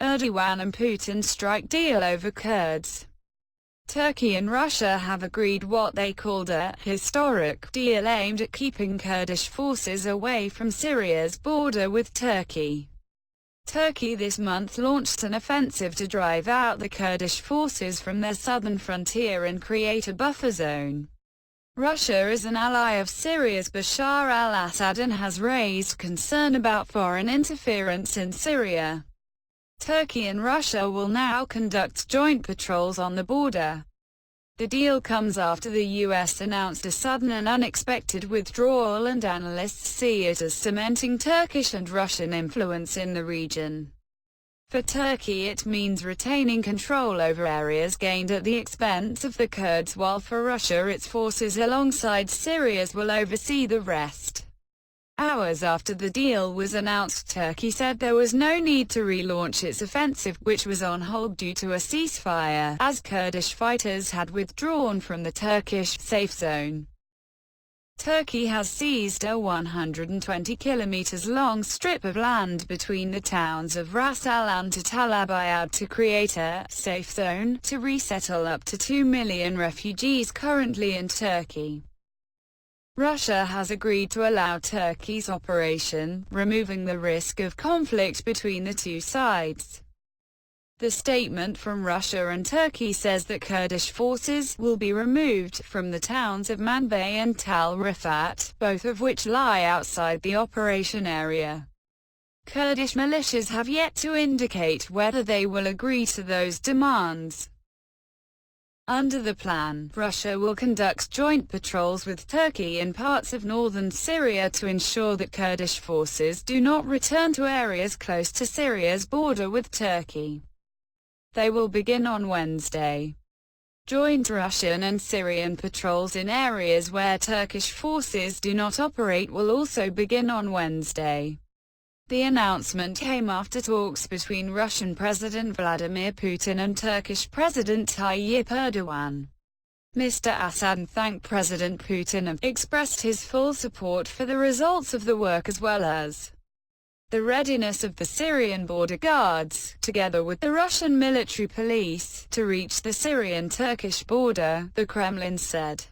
Erdogan and Putin strike deal over Kurds. Turkey and Russia have agreed what they called a historic deal aimed at keeping Kurdish forces away from Syria's border with Turkey. Turkey this month launched an offensive to drive out the Kurdish forces from their southern frontier and create a buffer zone. Russia is an ally of Syria's Bashar al-Assad and has raised concern about foreign interference in Syria. Turkey and Russia will now conduct joint patrols on the border. The deal comes after the US announced a sudden and unexpected withdrawal, and analysts see it as cementing Turkish and Russian influence in the region. For Turkey it means retaining control over areas gained at the expense of the Kurds, while for Russia its forces alongside Syria's will oversee the rest. Hours after the deal was announced, Turkey said there was no need to relaunch its offensive, which was on hold due to a ceasefire, as Kurdish fighters had withdrawn from the Turkish safe zone. Turkey has seized a 120 kilometers long strip of land between the towns of Ras Al and Tal Abyad to create a safe zone to resettle up to 2 million refugees currently in Turkey. Russia has agreed to allow Turkey's operation, removing the risk of conflict between the two sides. The statement from Russia and Turkey says that Kurdish forces will be removed from the towns of Manbij and Tal Rifat, both of which lie outside the operation area. Kurdish militias have yet to indicate whether they will agree to those demands. Under the plan, Russia will conduct joint patrols with Turkey in parts of northern Syria to ensure that Kurdish forces do not return to areas close to Syria's border with Turkey. They will begin on Wednesday. Joint Russian and Syrian patrols in areas where Turkish forces do not operate will also begin on Wednesday. The announcement came after talks between Russian President Vladimir Putin and Turkish President Tayyip Erdogan. Mr. Assad thanked President Putin and expressed his full support for the results of the work as well as the readiness of the Syrian border guards, together with the Russian military police, to reach the Syrian-Turkish border, the Kremlin said.